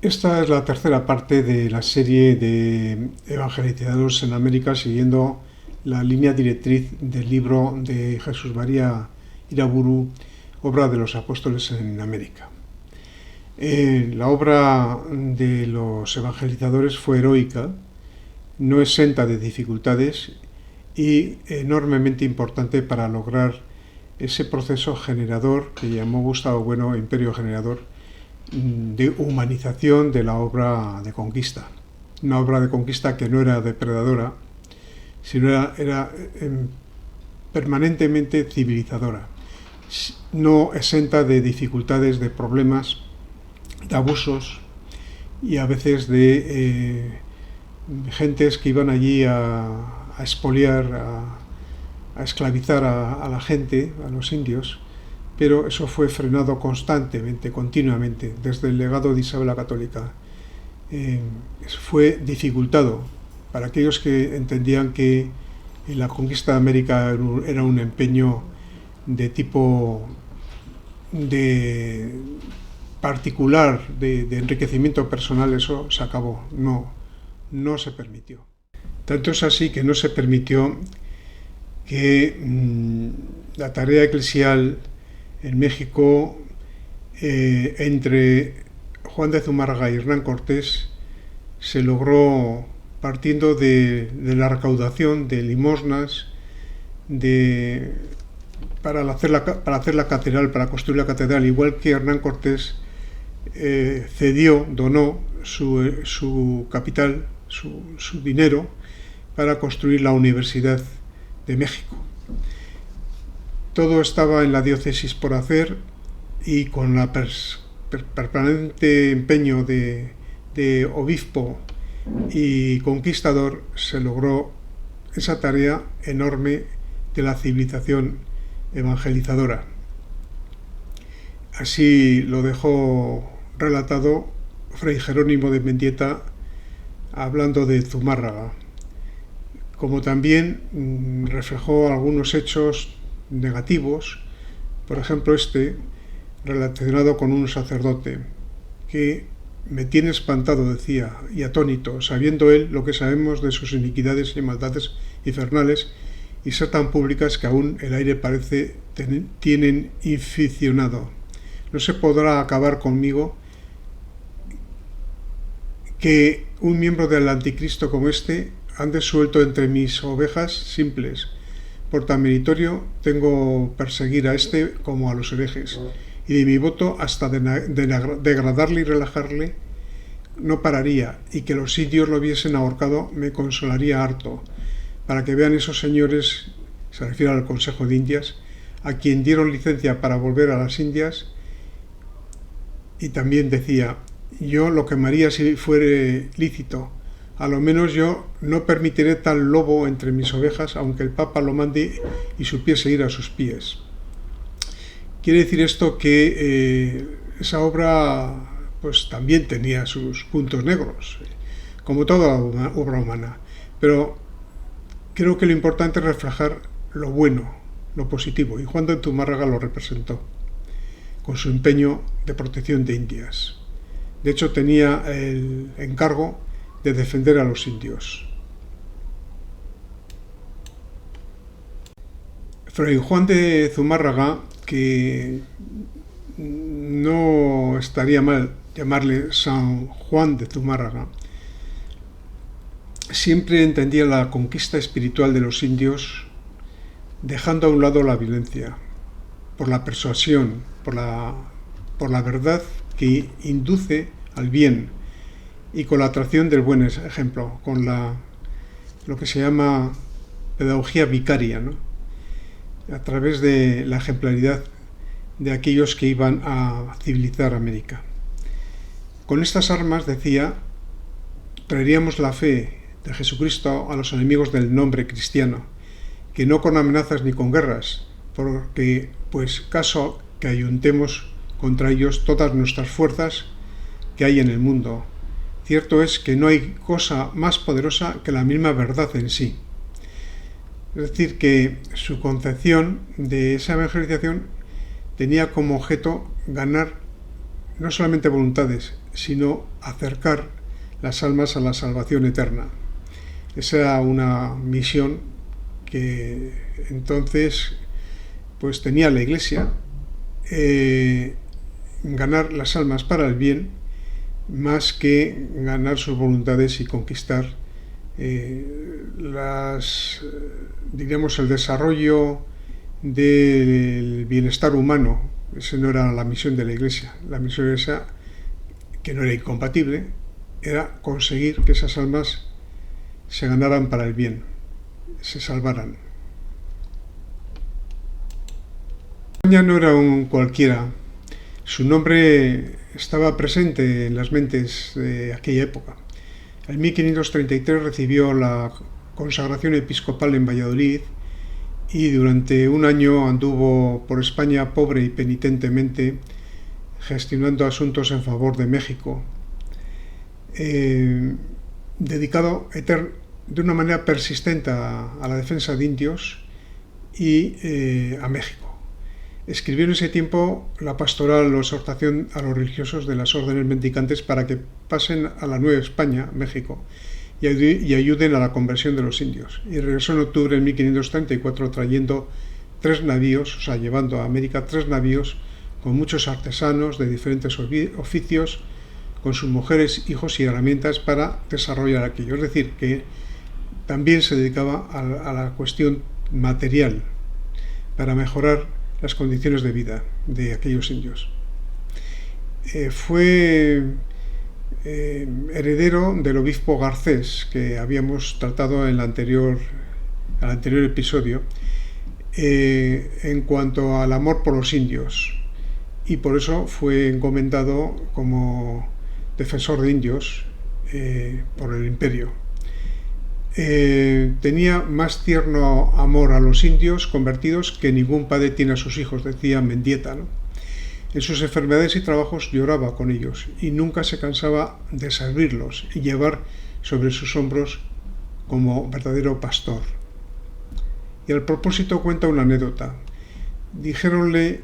Esta es la tercera parte de la serie de evangelizadores en América, siguiendo la línea directriz del libro de Jesús María Iraburu, Obra de los Apóstoles en América. La obra de los evangelizadores fue heroica, no exenta de dificultades y enormemente importante para lograr ese proceso generador que llamó Gustavo Bueno imperio generador, de humanización de la obra de conquista. Una obra de conquista que no era depredadora, sino era permanentemente civilizadora, no exenta de dificultades, de problemas, de abusos y a veces de gentes que iban allí a expoliar, a esclavizar a la gente, a los indios, pero eso fue frenado constantemente, continuamente, desde el legado de Isabel la Católica. Fue dificultado para aquellos que entendían que la conquista de América era un empeño de tipo de particular, de enriquecimiento personal. Eso se acabó, no se permitió. Tanto es así que no se permitió que la tarea eclesial en México, entre Juan de Zumárraga y Hernán Cortés, se logró partiendo de la recaudación de limosnas para hacer la catedral, para construir la catedral, igual que Hernán Cortés donó su capital, su dinero, para construir la Universidad de México. Todo estaba en la diócesis por hacer y con la permanente empeño de obispo y conquistador se logró esa tarea enorme de la civilización evangelizadora. Así lo dejó relatado Fray Jerónimo de Mendieta hablando de Zumárraga, como también reflejó algunos hechos negativos, por ejemplo relacionado con un sacerdote que me tiene espantado, decía, y atónito, sabiendo él lo que sabemos de sus iniquidades y maldades infernales y ser tan públicas que aún el aire parece tienen inficionado. No se podrá acabar conmigo que un miembro del anticristo como ande suelto entre mis ovejas simples. Por tan meritorio tengo perseguir a como a los herejes, y de mi voto hasta degradarle y relajarle no pararía, y que los indios lo hubiesen ahorcado me consolaría harto, para que vean esos señores, se refiere al Consejo de Indias, a quien dieron licencia para volver a las Indias. Y también decía, yo lo quemaría si fuere lícito. A lo menos yo no permitiré tal lobo entre mis ovejas, aunque el Papa lo mande y supiese ir a sus pies. Quiere decir esto que esa obra pues también tenía sus puntos negros, como toda obra humana. Pero creo que lo importante es reflejar lo bueno, lo positivo, y Juan de Zumárraga lo representó, con su empeño de protección de Indias. De hecho, tenía el encargo de defender a los indios. Fray Juan de Zumárraga, que no estaría mal llamarle San Juan de Zumárraga, siempre entendía la conquista espiritual de los indios, dejando a un lado la violencia, por la persuasión, por la verdad que induce al bien, y con la atracción del buen ejemplo, con lo que se llama pedagogía vicaria, ¿no? A través de la ejemplaridad de aquellos que iban a civilizar América. Con estas armas, decía, traeríamos la fe de Jesucristo a los enemigos del nombre cristiano, que no con amenazas ni con guerras, porque pues caso que ayuntemos contra ellos todas nuestras fuerzas que hay en el mundo. Cierto es que no hay cosa más poderosa que la misma verdad en sí. Es decir, que su concepción de esa evangelización tenía como objeto ganar no solamente voluntades, sino acercar las almas a la salvación eterna. Esa era una misión que entonces pues tenía la Iglesia, ganar las almas para el bien, más que ganar sus voluntades y conquistar diríamos, el desarrollo del bienestar humano. Esa no era la misión de la Iglesia. La misión de la Iglesia, que no era incompatible, era conseguir que esas almas se ganaran para el bien, se salvaran. España no era un cualquiera. Su nombre estaba presente en las mentes de aquella época. En 1533 recibió la consagración episcopal en Valladolid y durante un año anduvo por España pobre y penitentemente gestionando asuntos en favor de México, dedicado de una manera persistente a la defensa de indios y a México. Escribió en ese tiempo la pastoral o exhortación a los religiosos de las órdenes mendicantes para que pasen a la Nueva España, México, y ayuden a la conversión de los indios. Y regresó en octubre de 1534 trayendo 3 navíos, o sea, llevando a América 3 navíos con muchos artesanos de diferentes oficios, con sus mujeres, hijos y herramientas para desarrollar aquello. Es decir, que también se dedicaba a la cuestión material para mejorar las condiciones de vida de aquellos indios. Fue heredero del obispo Garcés, que habíamos tratado en el anterior episodio, en cuanto al amor por los indios, y por eso fue encomendado como defensor de indios por el imperio. Tenía más tierno amor a los indios convertidos que ningún padre tiene a sus hijos, decía Mendieta, ¿no? En sus enfermedades y trabajos lloraba con ellos y nunca se cansaba de servirlos y llevar sobre sus hombros como verdadero pastor. Y al propósito cuenta una anécdota. Dijéronle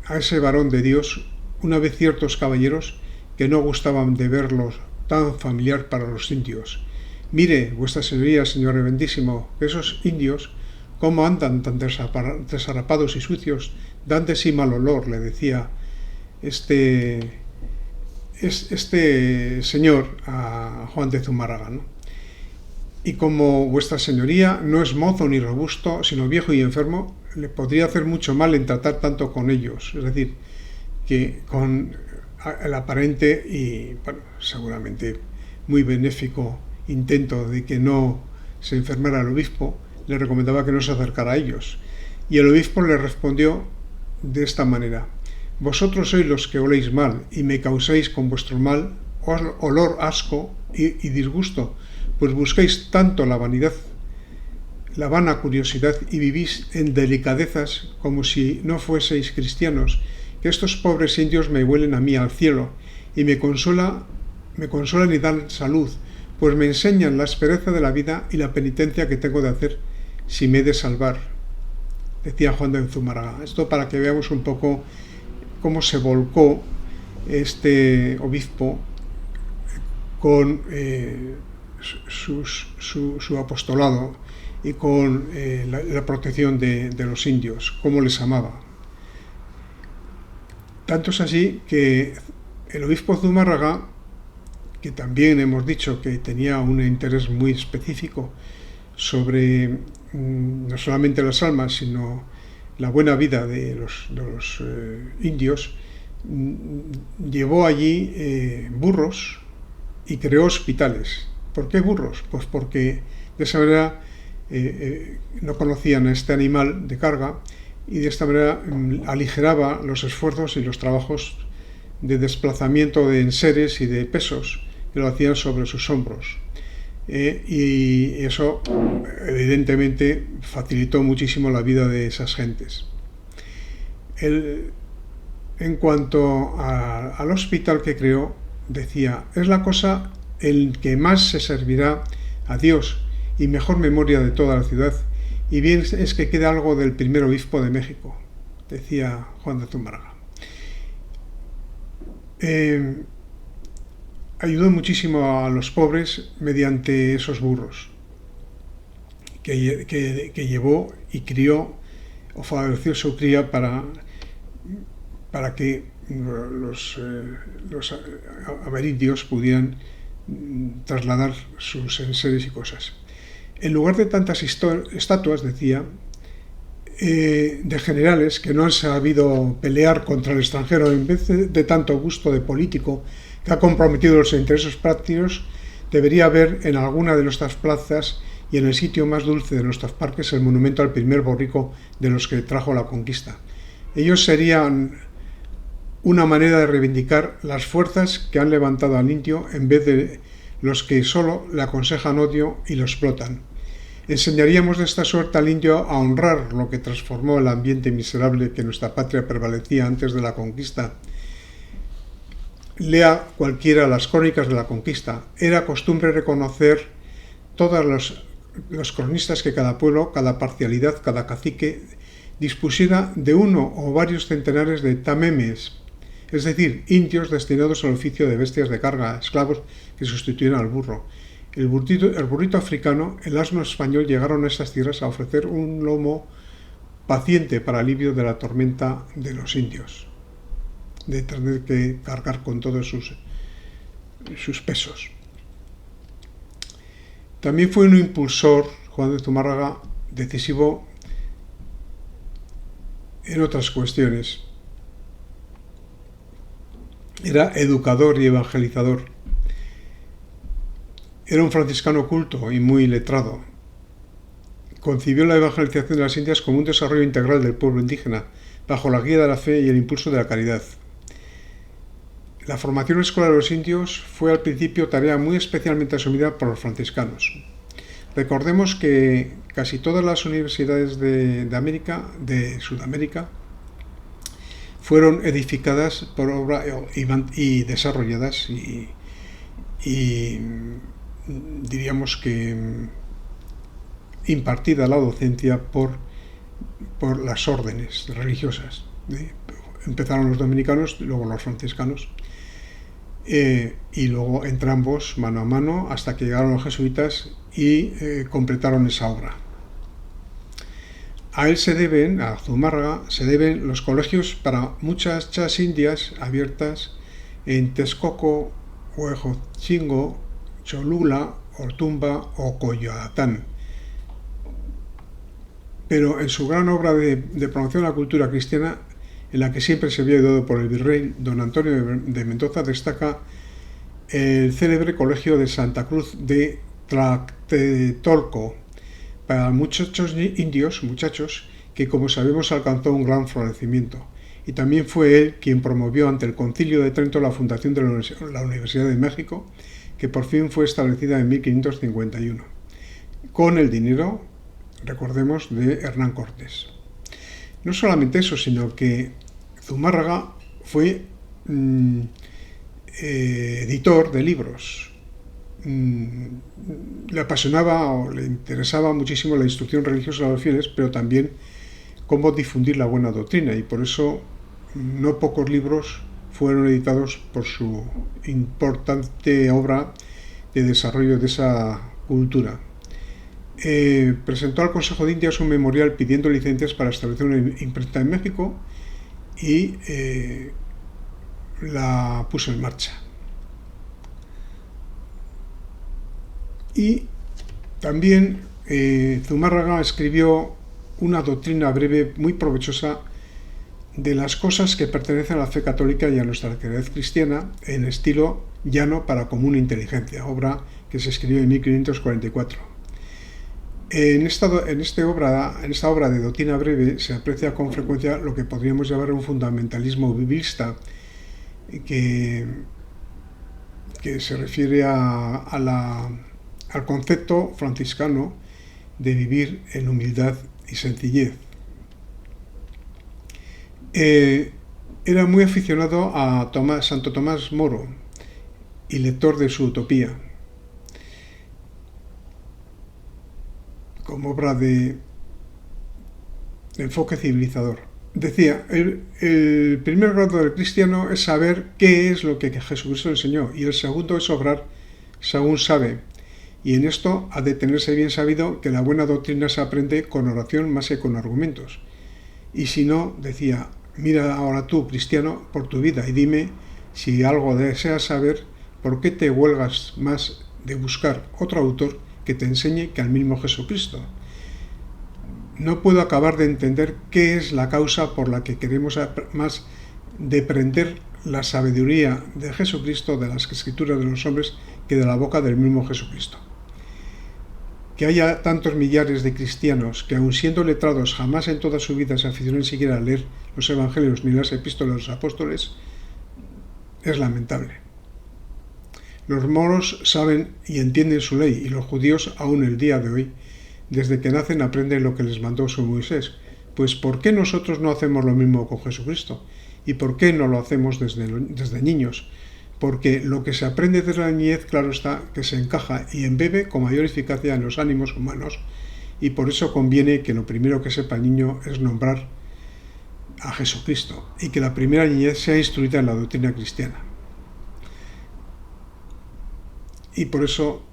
a ese varón de Dios una vez ciertos caballeros que no gustaban de verlos tan familiar para los indios. Mire, vuestra señoría, señor reverendísimo, que esos indios, cómo andan tan desarrapados y sucios, dan de sí mal olor, le decía este señor a Juan de Zumárraga, ¿no? Y como vuestra señoría no es mozo ni robusto, sino viejo y enfermo, le podría hacer mucho mal en tratar tanto con ellos. Es decir, que con el aparente y, bueno, seguramente muy benéfico intento de que no se enfermara el obispo, le recomendaba que no se acercara a ellos. Y el obispo le respondió de esta manera: vosotros sois los que oléis mal y me causáis con vuestro mal olor, asco y disgusto, pues buscáis tanto la vanidad, la vana curiosidad, y vivís en delicadezas como si no fueseis cristianos, que estos pobres indios me huelen a mí al cielo y me consuelan y dan salud, pues me enseñan la aspereza de la vida y la penitencia que tengo de hacer si me he de salvar, decía Juan de Zumárraga. Esto para que veamos un poco cómo se volcó este obispo con su apostolado y con la protección de los indios, cómo les amaba. Tanto es así que el obispo Zumárraga, que también hemos dicho que tenía un interés muy específico sobre no solamente las almas, sino la buena vida de los indios, llevó allí burros y creó hospitales. ¿Por qué burros? Pues porque de esa manera no conocían a este animal de carga y de esta manera aligeraba los esfuerzos y los trabajos de desplazamiento de enseres y de pesos que lo hacían sobre sus hombros. Y eso evidentemente facilitó muchísimo la vida de esas gentes. En cuanto al hospital que creó, decía: es la cosa en que más se servirá a Dios y mejor memoria de toda la ciudad, y bien es que queda algo del primer obispo de México, decía Juan de Zumárraga. eh, ayudó muchísimo a los pobres mediante esos burros que llevó y crió o favoreció su cría para que los amerindios pudieran trasladar sus enseres y cosas. En lugar de tantas estatuas, decía, de generales que no han sabido pelear contra el extranjero, en vez de tanto gusto de político que ha comprometido los intereses prácticos, debería haber en alguna de nuestras plazas y en el sitio más dulce de nuestros parques el monumento al primer borrico de los que trajo la conquista. Ellos serían una manera de reivindicar las fuerzas que han levantado al indio en vez de los que solo le aconsejan odio y lo explotan. Enseñaríamos de esta suerte al indio a honrar lo que transformó el ambiente miserable que nuestra patria prevalecía antes de la conquista. Lea cualquiera las crónicas de la conquista. Era costumbre reconocer todos los cronistas que cada pueblo, cada parcialidad, cada cacique dispusiera de uno o varios centenares de tamemes, es decir, indios destinados al oficio de bestias de carga, esclavos que sustituían al burro. El burrito africano, el asno español llegaron a estas tierras a ofrecer un lomo paciente para alivio de la tormenta de los indios, de tener que cargar con todos sus pesos. También fue un impulsor, Juan de Zumárraga, decisivo en otras cuestiones. Era educador y evangelizador. Era un franciscano culto y muy letrado. Concibió la evangelización de las Indias como un desarrollo integral del pueblo indígena, bajo la guía de la fe y el impulso de la caridad. La formación escolar de los indios fue al principio tarea muy especialmente asumida por los franciscanos. Recordemos que casi todas las universidades de Sudamérica, fueron edificadas por obra y desarrolladas y diríamos que impartida la docencia por las órdenes religiosas. Empezaron los dominicanos, luego los franciscanos, y luego entre ambos, mano a mano, hasta que llegaron los jesuitas y completaron esa obra. A él a Zumárraga, se deben los colegios para muchachas indias abiertas en Texcoco, Huejotzingo, Cholula, Ortumba o Coyoacán. Pero en su gran obra de promoción de la cultura cristiana, en la que siempre se había ayudado por el virrey don Antonio de Mendoza, destaca el célebre colegio de Santa Cruz de Tlatelolco, para muchachos indios, que como sabemos alcanzó un gran florecimiento. Y también fue él quien promovió ante el Concilio de Trento la fundación de la Universidad de México, que por fin fue establecida en 1551, con el dinero, recordemos, de Hernán Cortés. No solamente eso, sino que Zumárraga fue editor de libros. Le apasionaba o le interesaba muchísimo la instrucción religiosa de los fieles, pero también cómo difundir la buena doctrina, y por eso no pocos libros fueron editados por su importante obra de desarrollo de esa cultura. Presentó al Consejo de Indias un memorial pidiendo licencias para establecer una imprenta en México y la puso en marcha. Y también Zumárraga escribió una doctrina breve muy provechosa de las cosas que pertenecen a la fe católica y a nuestra creencia cristiana, en estilo llano para común inteligencia, obra que se escribió en 1544. En esta obra de doctrina breve se aprecia con frecuencia lo que podríamos llamar un fundamentalismo biblista, que se refiere al concepto franciscano de vivir en humildad y sencillez. Era muy aficionado a Santo Tomás Moro y lector de su Utopía, como obra de enfoque civilizador. decía, el primer grado del cristiano es saber qué es lo que Jesucristo enseñó, y el segundo es obrar según sabe. Y en esto ha de tenerse bien sabido que la buena doctrina se aprende con oración más que con argumentos. Y si no, decía, mira ahora tú, cristiano, por tu vida y dime si algo deseas saber, ¿por qué te huelgas más de buscar otro autor que te enseñe que al mismo Jesucristo? No puedo acabar de entender qué es la causa por la que queremos más deprender la sabiduría de Jesucristo de las escrituras de los hombres que de la boca del mismo Jesucristo. Que haya tantos millares de cristianos que, aun siendo letrados, jamás en toda su vida se aficionen siquiera a leer los evangelios ni las epístolas de los apóstoles, es lamentable. Los moros saben y entienden su ley, y los judíos aún el día de hoy, desde que nacen, aprenden lo que les mandó su Moisés. Pues ¿por qué nosotros no hacemos lo mismo con Jesucristo? ¿Y por qué no lo hacemos desde niños? Porque lo que se aprende desde la niñez, claro está, que se encaja y embebe con mayor eficacia en los ánimos humanos, y por eso conviene que lo primero que sepa el niño es nombrar a Jesucristo, y que la primera niñez sea instruida en la doctrina cristiana. Y por eso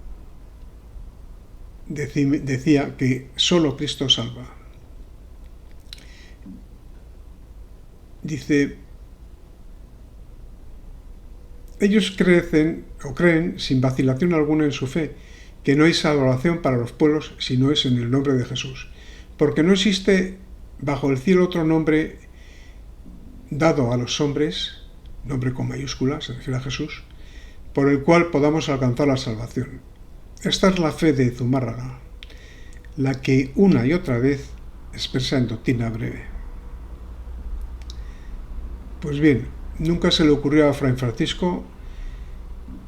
decía que solo Cristo salva. Dice, ellos creen sin vacilación alguna en su fe, que no hay salvación para los pueblos si no es en el nombre de Jesús, porque no existe bajo el cielo otro nombre dado a los hombres, nombre con mayúscula, se refiere a Jesús, por el cual podamos alcanzar la salvación. Esta es la fe de Zumárraga, la que una y otra vez expresa en Doctrina Breve. Pues bien, nunca se le ocurrió a Fray Francisco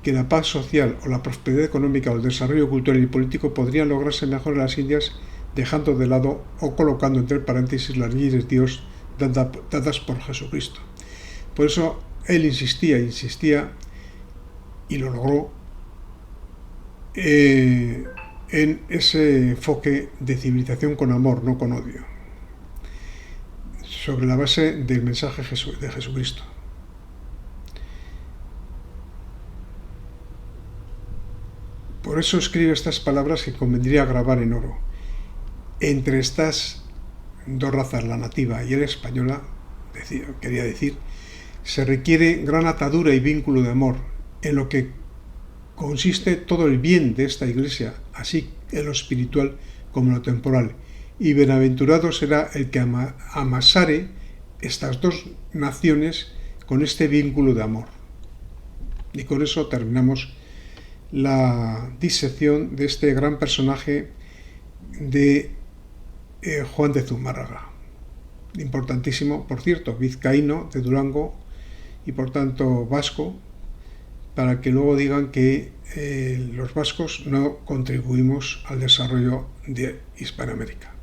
que la paz social o la prosperidad económica o el desarrollo cultural y político podrían lograrse mejor en las Indias dejando de lado o colocando entre paréntesis las leyes de Dios dadas por Jesucristo. Por eso él insistía y lo logró en ese enfoque de civilización con amor, no con odio, sobre la base del mensaje de Jesucristo. Por eso escribe estas palabras que convendría grabar en oro. Entre estas dos razas, la nativa y la española, quería decir, se requiere gran atadura y vínculo de amor, en lo que consiste todo el bien de esta Iglesia, así en lo espiritual como en lo temporal, y bienaventurado será el que amasare estas dos naciones con este vínculo de amor. Y con eso terminamos la disección de este gran personaje de Juan de Zumárraga, importantísimo, por cierto, vizcaíno de Durango y por tanto vasco, para que luego digan que los vascos no contribuimos al desarrollo de Hispanoamérica.